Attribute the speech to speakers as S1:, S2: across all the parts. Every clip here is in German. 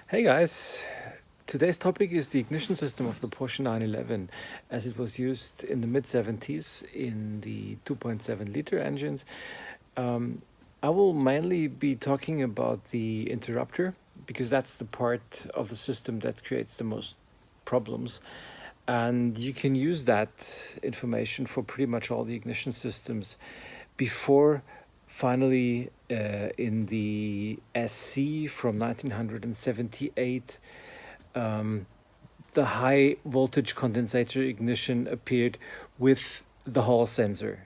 S1: Hey guys, today's topic is the ignition system of the Porsche 911 as it was used in the mid 70s in the 2.7 liter engines. I will mainly be talking about the interrupter because that's the part of the system that creates the most problems. And you can use that information for pretty much all the ignition systems before finally in the SC from 1978 the high voltage condensator ignition appeared with the Hall sensor.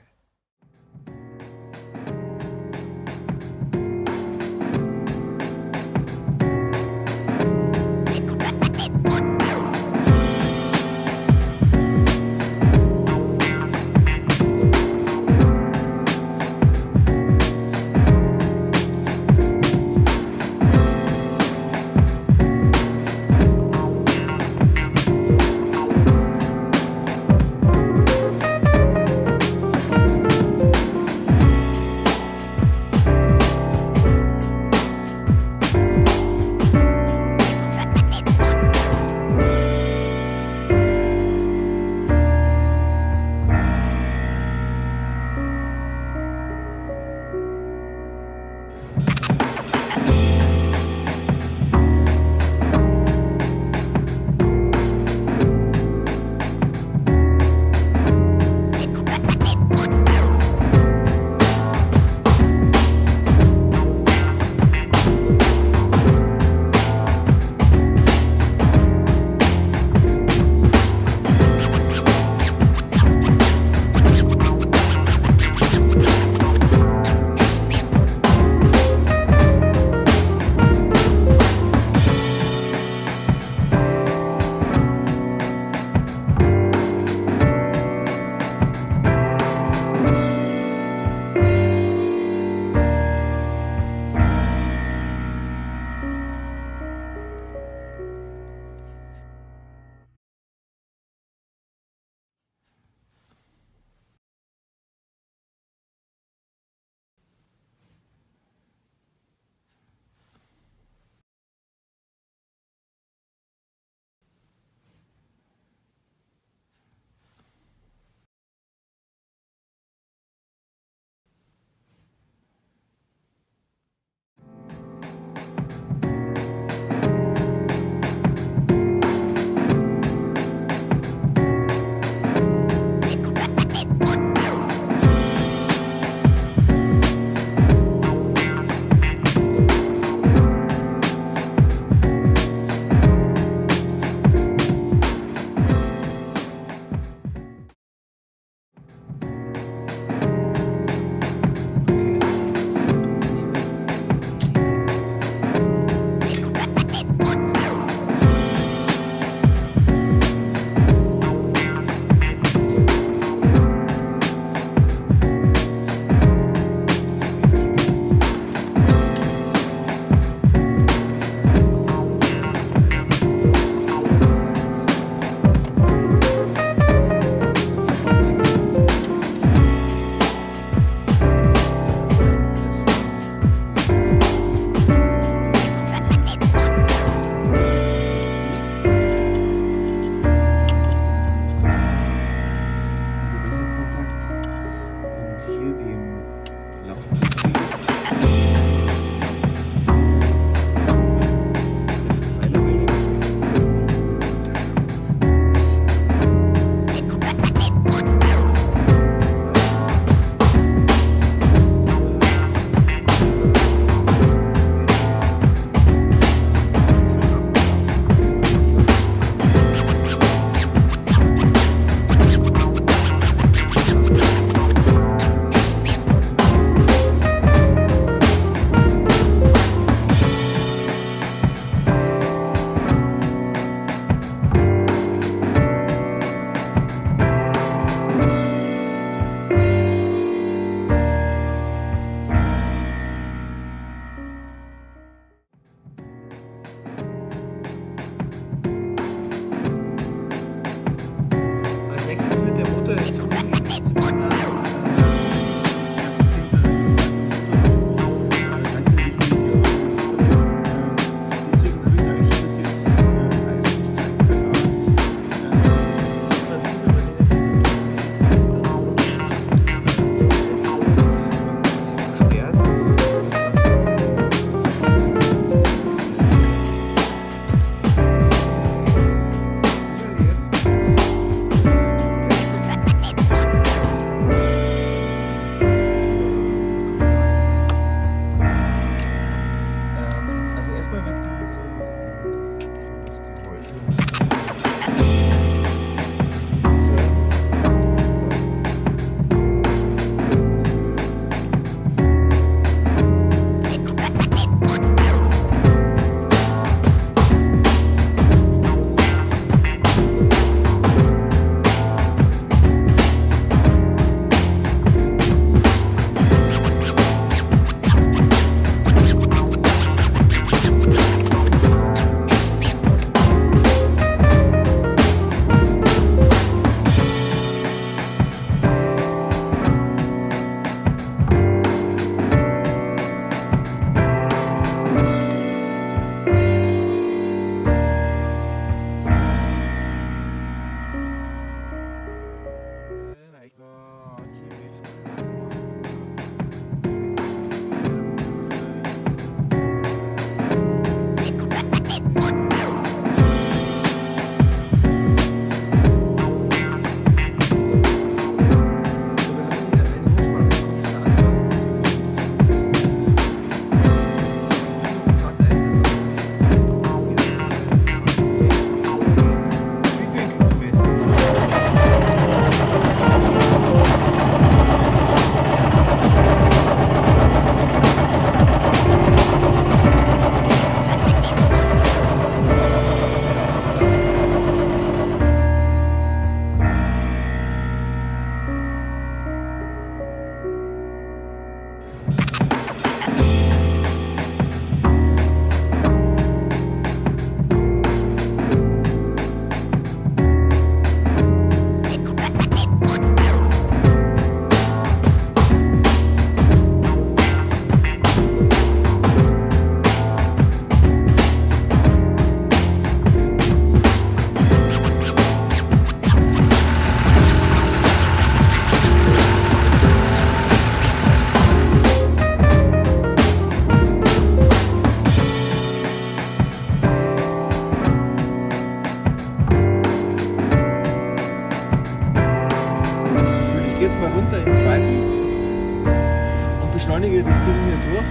S1: durch.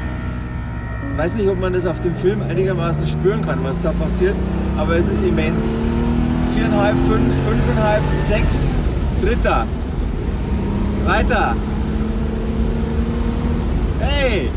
S1: Ich weiß nicht, ob man das auf dem Film einigermaßen spüren kann, was da passiert, aber es ist immens. 4,5, 5, 5,5, 6, dritter. Weiter. Hey!